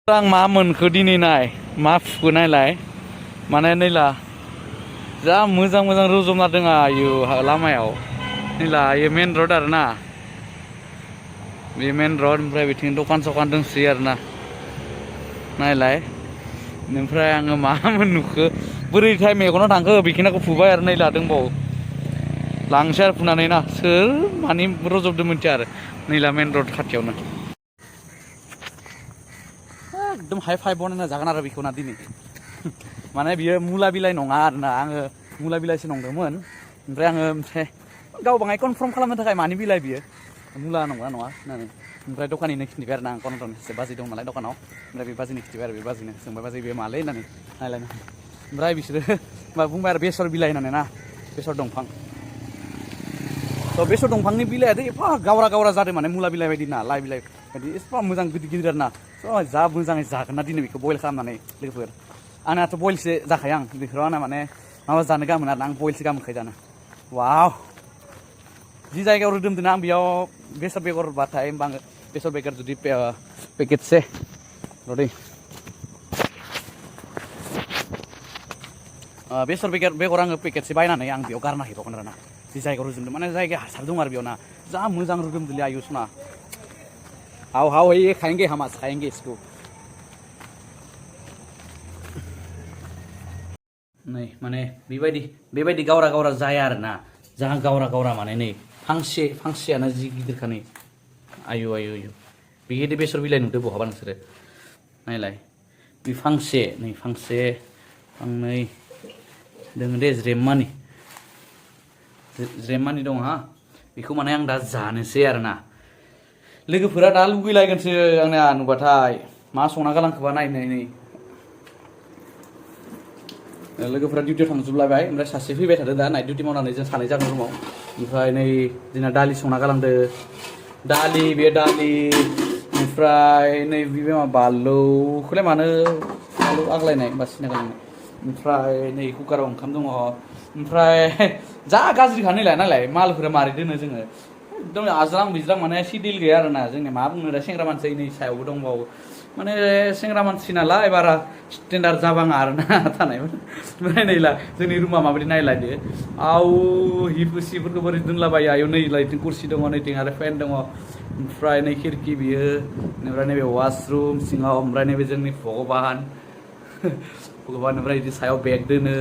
आं मा मोनखो दिनै नाय मा फुखो नायलाय माने नैला जा मोजां मोजां रज'ना दङ आयु लामायाव नैला इयो मेन रड आरो ना बे मेन रड ओमफ्राय बिथिं दखान सखान दंसोयो आरो ना नायलाय ओमफ्राय आङो मा नुखो बोरैथाय मेगनाव थांखो बेखिनिखौ फुबाय आरो नैला दंबावो लांसै आरो फुनानै ना सोर मानि रजबदों मिथिया आरो नैला मेन रड खाथियावनो एकदम हाइ फाइ बनायना जागोन आरो बेखौ ना दिनै माने बियो मुला बिलाइ नङा आरो ना आङो मुला बिलाइसो नंदोंमोन ओमफ्राय गावबाङाय कनफार्म खालामनो थाखाय मानि बिलाइ बियो मुला नङा होननानै ओमफ्राय दखानिनो खिन्थिबाय आरो ना आं कनफार्म एसे बाजै दं नालाय दखानाव ओमफ्राय बे बाजैनो खिन्थिबाय आरो बे बाजैनो सोंबाय बाजै बे मालै होननानै नायलायनो ओमफ्राय बिसोरो मा बुंबाय आरो बेसर बिलाइ होननानै ना बेसर दंफां थ' बेसर दंफांनि बिलाइआथ' एफा गावरा गावरा जादों माने मुला बिलाइ बायदि ना लाइ बिलाइ बायदि एफा मोजां गिदिर गिदिर आरो ना थ' जा मोजाङै जागोन ना दिनै बेखौ बयल खालामनानै लोगोफोर आंनाथ' बयलसो जाखायो आं बेखौ आंना माने माबा जानो गाहाम मोनो आरो आं बयलसो गाहाम मोनखायो जानो वाव जि जायगायाव रोदोमदों आं बेयाव बेसर बेगरबाथाय होमबा आङो बेसर बेगर जुदि पेकेटसे रदै बेसर बेगर आङो पेकेटसे बायनानै आं बेयाव गारना हैबावगोन आरो ना जि जायगायाव रोदोमदों माने जायगाया हासार दं आरो बेयाव ना जा मोजां रोदोमदोंलै आयु सना हाव ये खाएंगे हम आज खाएंगे इसको नै माने बेबायदि गावरा गावरा जाया आरो ना जा गावरा गावरा माने नै फांसेयानो जि गिदिरखा नै आयु बेबायदि बेसर बिलाइ नुदों बहाबा नोंसोरो नायलाय बे फांसे फांनै दङ दे ज्रेमानि दं हा बेखौ माने आं दा जानोसै आरो ना लोगोफोरा दा लुगैलायगोनसो आंना नुबाथाय मा संना गालांखोबा नायनानै लोगोफोरा डिउटियाव थांजोबलायबाय ओमफ्राय सासे फैबाय थादों दा नाइट डिउटि मावनानै जों सानै जागोन रुमाव ओमफ्राय नै जोंना दालि संना गालांदो दालि ओमफ्राय नै बे बानलुखौलाय मानो बानलु आग्लायनाय बासिना गालांनाय ओमफ्राय नै कुकाराव ओंखाम दङ ओमफ्राय जा गाज्रिखा नायलाय मालफोरा मारै दोनो जोङो एकदम आज्रां बिज्रां माने सिडिल गैया आरो ना जोंनिया मा बुंनो दा सेंग्रा मानसि नै सायावबो दंबावो माने सेंग्रा मानसि नालाय बारा स्टेन्डार्ड जाबाङा आरो ना थानाय ओमफ्राय नैला जोंनि रुमा माबायदि नायलायदो आव सिफोरखौ बोरै दोनलाबायो आयौ नैलाय बिथिं कुर्सि दङ नैथिं आरो फेन दङ ओमफ्राय नै खिरखि बियो ओमफ्राय नैबे वाशरुम सिङाव ओमफ्राय नैबे जोंनि भगबान ओमफ्राय बिदि सायाव बेग दोनो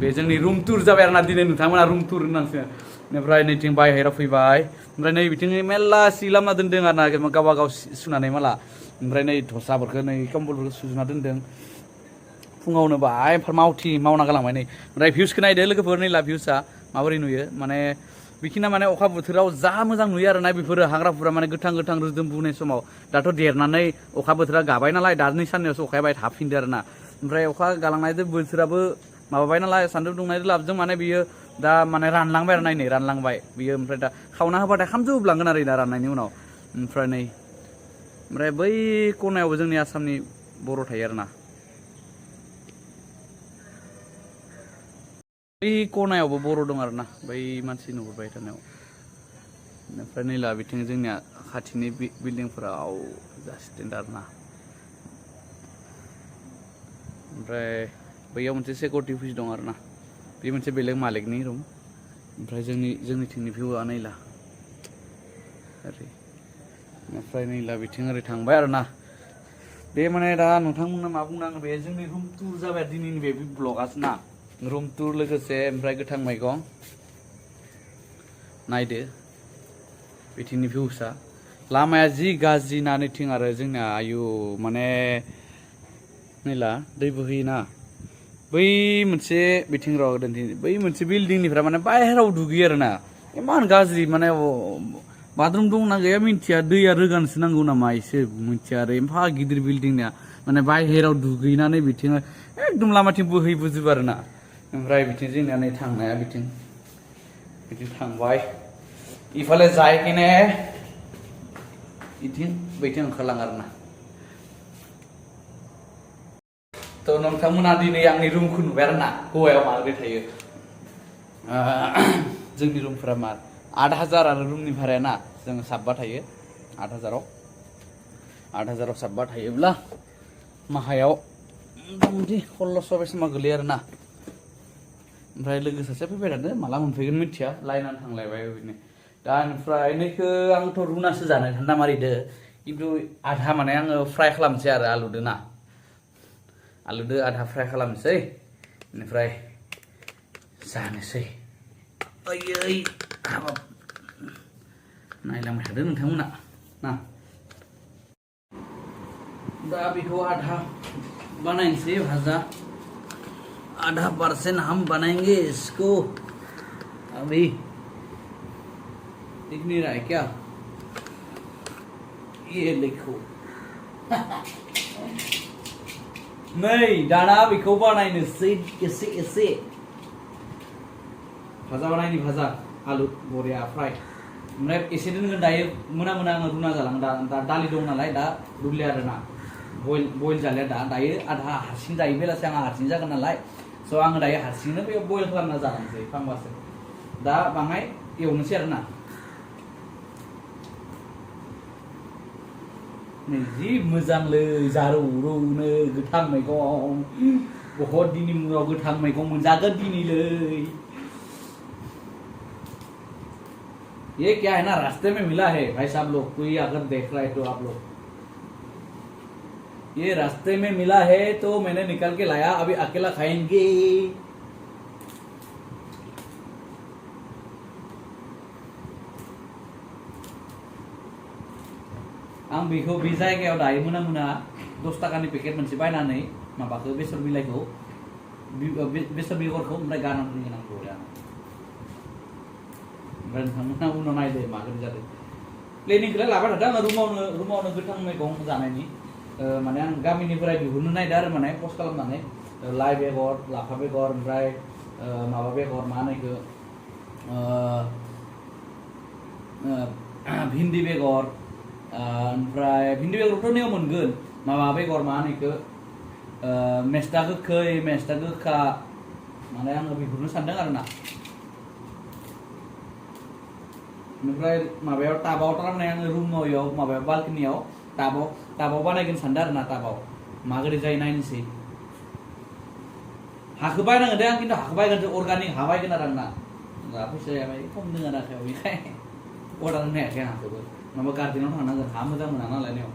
बे जोंनि रुम टुर जाबाय आरो ना दिनै नोंथांमोना रुम टुर होननांसिगोन ओमफ्राय नैथिं बायहेरायाव फैबाय ओमफ्राय नै बिथिं मेरला सि लामना दोनदों आरो ना गावबा गाव सुनानै माला ओमफ्राय नै धसाफोरखौ नै कम्बलफोरखौ सुजुना दोनदों फुङावनो बाय मावना गालांबाय नै ओमफ्राय भिउसखौ नायदो लोगोफोर नैला भिउसआ माबोरै नुयो माने बिखिना माने अखा बोथोराव जा मोजां नुयो आरो ना बेफोरो हाग्राफोरा माने गोथां रोदोम बुनाय समाव दाथ' देरनानै अखा बोथोरा गाबाय नालाय दानि साननैयावसो अखाया बाय थाफिनदो आरो ना ओमफ्राय अखा गालांनायजों बोथोराबो माबाबाय नालाय सान्दुं दुंनायजों लाबजों माने बियो दा माने रानलांबाय आरो नायनै रानलांबाय बियो ओमफ्राय दा खावना होबाथाय खामजोबलांगोन आरो दा राननायनि उनाव ओमफ्राय बै खनायावबो जोंनि आसामनि बर' थायो आरो ना बै खनायावबो बर' दं आरो ना बै मानसि नुहुरबाय थानायाव ओमफ्राय नैला बिथिं जोंनिया खाथिनि बिल्डिंफोराव जा स्टेन्डार्ड ना ओमफ्राय बैयाव मोनसे सिकिउरिटि अफिस दं आरो ना बे मोनसे बेलेग मालिकनि रुम ओमफ्राय जोंनिथिंनि भिउआ नैला ओरै ओमफ्राय नैला बिथिं ओरै थांबाय आरो ना बे माने दा नोंथांमोना मा बुंनांगौ बे जोंनि रुम टुर जाबाय दिनैनि बे ब्लगासो ना रुम टुर लोगोसे ओमफ्राय गोथां मैगं नायदो बिथिंनि भिउसआ लामाया जि गाज्रि ना नैथिं आरो जोंना आयु माने नैला दै बोहैयोना बै मोनसे बिथिं बै मोनसे बिल्डिंनिफ्राय माने बाहेराव दुगैयो आरो ना इमान गाज्रि माने बाथरुम दंना गैया मिन्थिया दैया रोगानोसो नांगौ नामा एसे मिन्थिया आरो एफा गिदिर बिल्डिंनिया माने बाहेराव दुगैनानै बिथिं एकदम लामाथिं बोहैबोजोबो आरो ना ओमफ्राय बिथिं जोंनिया नै थांनाया बिथिं थांबाय इफाले जायखिने बैथिं ओंखारलाङो आरो ना थ' नोंथांमोना दिनै आंनि रुमखौ नुबाय आरो ना गवायाव माबोरै थायो जोंनि रुमफोरा 8,000 आरो रुमनि भाराया ना जोङो 7 थायो 8,000आव 8,000 साबबा थायोब्ला माहायाव मथा-मथि 1600 बेसेमा गोलैयो आरोना ओमफ्राय लोगो सासे फैबाय थादों माला मोनफैगोन मिथिया लायनानै थांलायबाय बिदिनो दा ओमफ्राय नैखो आंथ' रुनासो जानो थान्दा मारिदो खिन्थु आधा माने आङो फ्राय खालामसै आरो आलुदो आधा फ्राय खालामसै बेनिफ्राय जानोसै ओयै हाबाब नायलांबाय थादो नोंथांमोना ना दा बेखौ आधा बनाएंगे भाजा आधा % हम बनाएंगे इसको अभी दिख नहीं रहा है क्या ये देखो नहीं दाना बेखौ बानायनोसै एसे भाजा बनायनि भाजा आलु बरिया फ्राय ओमफ्राय एसे दोनगोन दायो मोना आङो रुना जालां दा दालि दं नालाय दा रुले आरोना बयल जालिया दायो आधा हारसिं जायो बेलासे आं हारसिं जागोन नालाय स' आङो दायो हारसिंनो बे बयल खालामना जालांसै फांबासो दा बाङाय एवनोसै आरोना जि मोजांलै जारौ रौनो गोथां मैगं बहुत दिननि उनाव गोथां मैगं मोनजागोन दिनैलै ये क्या है ना रास्ते में मिला है भाई साहब लोग कोई अगर देख रहा है तो आप लोग ये रास्ते में मिला है तो मैंने निकल के लाया अभी अकेला खाएंगे आं बेखौ बे जायगायाव दायो मोना 10 टाकानि पेकेट मोनसे बायनानै माबाखौ बेसर बिलाइखौ बेसर बेगरखौ ओमफ्राय गारना दोनगोन आं बरिया ओमफ्राय नोंथांमोना उनाव नायदो मागोन जादों प्लेनिंखौलाय लाबाय थादों आङो रुमावनो गोथां मैगं जानायनि माने आं गामिनिफ्राय बिहरनो नायदों आरो माने पस्ट खालामनानै लाइ बेगर लाफा बेगर ओमफ्राय माबा बेगर मा होनो इखो भिन्दि बेगर ओमफ्राय भिन्दि बेगरखौथ' नैयाव मोनगोन माबा बेगर मा होनो इखो मेस्टा गोखै मेस्टा गोखा माने आङो बिहरनो सानदों आरोना ओमफ्राय माबायाव टाबाव थारमाने आङो रुमाव माबायाव बालकनियाव टाबाव बानायगोन सानदों आरोना टाबाव माबोरै जायो नायनोसै हाखौ बायनांगोन दे आं खिन्थु हाखौ बायगोन अर्गानिक हा बायगोन आरो आंना दा फैसाया खम दङ आरो आखायाव बेखाय अर्डार होनो हायाखै आं हाखौबो नङाबा गार्डेनाव थांनांगोन हा मोजां मोना नालाय नेव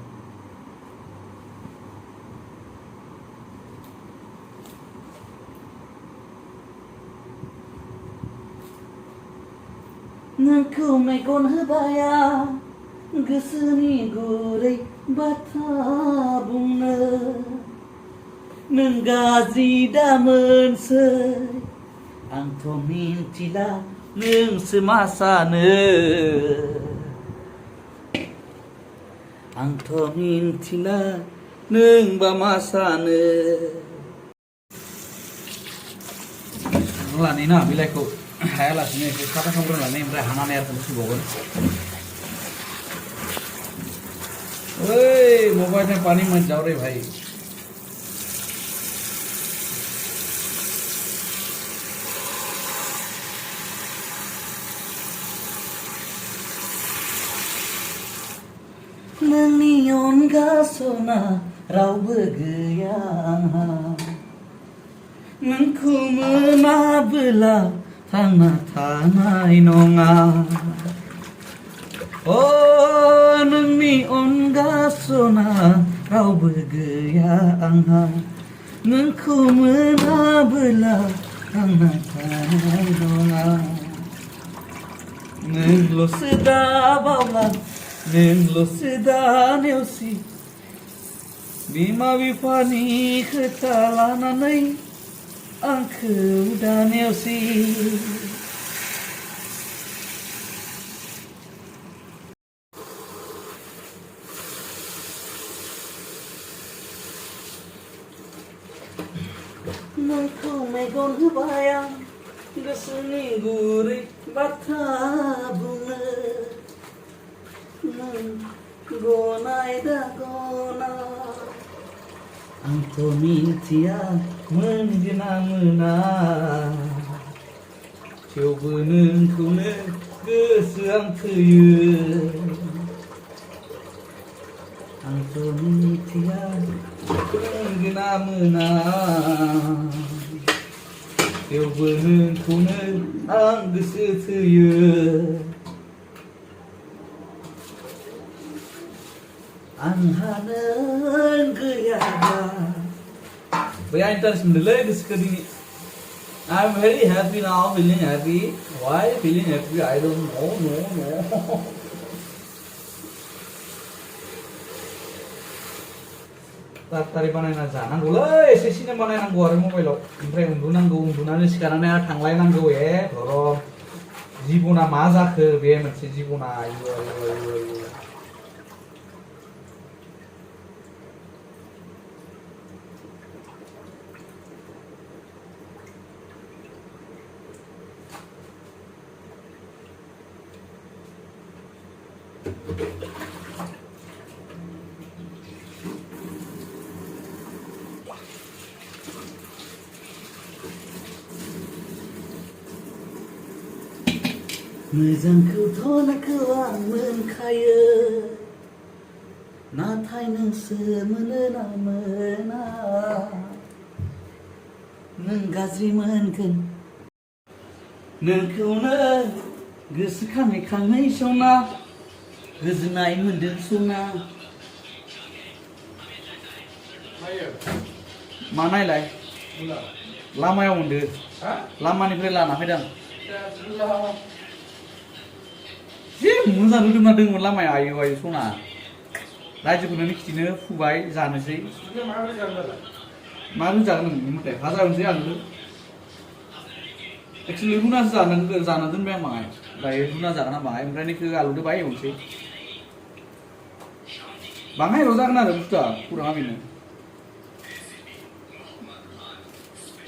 नोंखौ मेगन होबाया गोसोनि गुरै बाथ्रा बुंनो नों गाज्रि दामोनसै आंथ' मिन्थिला नोंसो मा सानो आंथ' मिन्थिला नोंबा मा सानो लानि ना बिलाइखौ हायालासिनो एसे साफा खालामग्रोनानै ओमफ्राय हानानै आरो सुबावगोन ओइ मोबाइल में पानी मत जाओ रे भाई नोंनि अनगा सना रावबो गैया आंहा नोंखौ मोनाबोला थांना थानाय नङा अ नोंनि अनगा सना रावबो गैया आंहा नोंखौ मोनाबोला थांना थानाय नङा नोंल'सो दा बावला नोंल'सो दा नेवसि बिमा बिफानि खोथा लानानै आंखौ दा नेवसि नोंखौ मेगन होबाया गोसोनि गुरै बाथ्रा बुंनो नों गनाय दा गना आंथ' मिन्थिया मोनगोना मोना थेवबो नोंखौनो गोसोआं थोयो आं Impian gena mena Thewbeuhkuno ang goसो थोयो Anhaनो गैयाबा Baya interest मोनदोंलै गोसोखौ दिनै I'm very happy now, feeling happy. Why feeling happy? I don't know, no. Tari बानायना जानांगौलै एसे सिनेमा बानायनांगौ आरो मबाइलाव ओमफ्राय उन्दुनानै सिखारनानै आरो थांलायनांगौ गरम जिबना मा जाखो बे मोनसे जिबना आयु मोजांखौथ' नोंखौ आं मोनखायो नाथाय नोंसो मोनो ना मोना नों गाज्रि मोनगोन नोंखौनो गोसोखाङै सना गोजोननाय मोनदों सना मा नायलाय लामायाव मोनदो लामानिफ्राय लाना फैदों जे मोजां नुदोंना दोंमोन लामाया आयु सना रायजोखौनो खिथिनो फुबाय जानोसै मा जागोन नोंनिफ्राय भाजा होनोसै आङो एक्चुअली रुनासो जानो दोनबाय आं बाङाय दायो रुना जागोन आं बाङाय ओमफ्राय नैखौ आलुदो बाय एवनोसै बाङायल' जागोन आरो बुस्थुआ खौराङा बेनो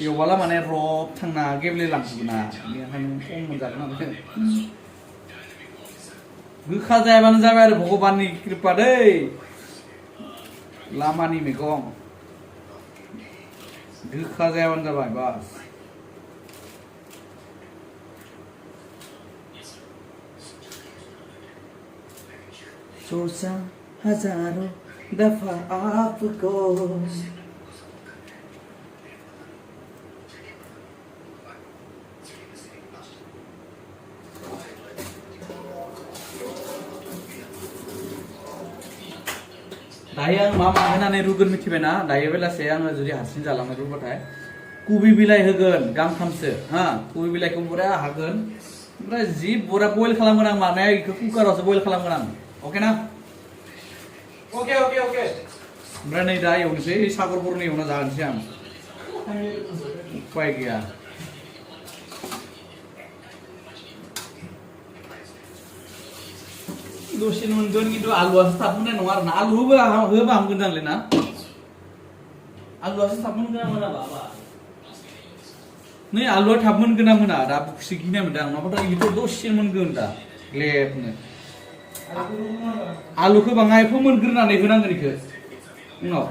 एवबाला माने रब थांना गेब्लेलांजोबोना बेनिखायनो खम मोनजागोन आरो गोखा जायाबानो जाबाय आरो भगबाननि कृपा दै लामानि मैगं गोखा जायाबानो जाबाय बास सोचा हजारों दफा आपको दायो आं मा होनानै रुगोन मिथिबायना दायो बेलासे आङो जुदि हारसिं जालांनो रुबाथाय कबि बिलाइ होगोन गांथामसो हा कबि बिलाइखौ बुरा हागोन ओमफ्राय जि बुरा बयल खालामगोन आं माने इखौ कुकारावसो बयल खालामगोन आं अके ना अके ओमफ्राय नै दा एवनोसै सागरफोरनि एवना जाहोनोसै आं उपाय गैया दसेनो मोनगोन खिन्थु आलुआसो थाब मोननाय नङा आरोना आलु होबा हामगोन जानलै ना आलुआसो थाब मोनगोन ना मोनाबा नै आलुआ थाब मोनगोन ना मोना दा बुखसो गिनाय मोनदों आं नङाबाथ' इथ' दसेनो मोनगोन दा ग्लेबनो आलुखौ बाङाय फोमोनग्रोनानै होनांगोन इखो उनाव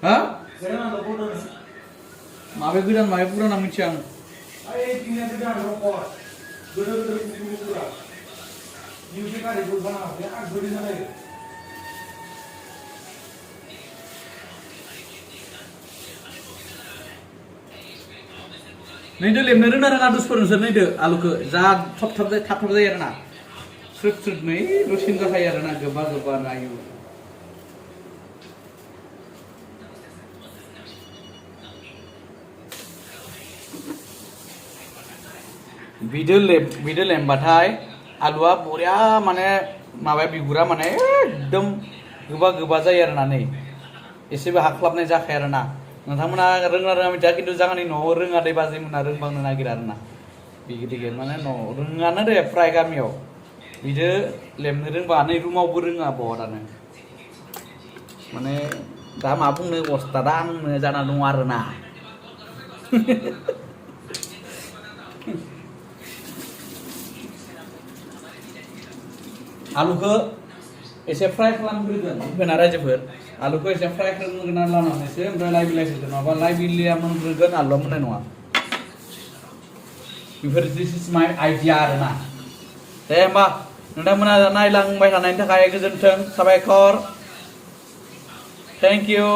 हा माबे गोदान माबे पुराना मिथिया आं नैदो लेमनो रोङा रोङा दुसफोर नोंसोर नैदो आलुखौ जा थाब जायो आरोना स्रुद नै दसेनो जाखायो आरोना गोबा नायो बिदो लेमबाथाय आलुआ बरिया माने माबाया बिगुरा माने एकदम गोबा जायो आरोना नै एसेबो हाख्लाबनाय जाखाया आरोना नोंथांमोना रोङा मिथिया खिन्थु जागानि न'आव रोङा दै बाजैमोना रोंबांनो नागिरा आरोना बिदि माने रोङानो दे फ्राय गामियाव बिदो लेमनो रोंबा नै रुमावबो रोङा बहतानो माने दा मा बुंनो अस्थादा आंनो जाना दङ आरोना आलुखौ एसे फ्राय खालामग्रोगोन होना रायजोफोर आलुखौ एसे फ्राय खालामग्रोना लानानैसो ओमफ्राय लाइ बिलाइ होगोन नङाबा लाइ बिलाइया मोनग्रोगोन आलुआ मोननाय नङा बेफोर दिस इज माय आइडिया आरोना दे होमबा नोंथांमोना नायलांबाय थानायनि थाखाय गोजोन्थों साबायखर थेंक इउ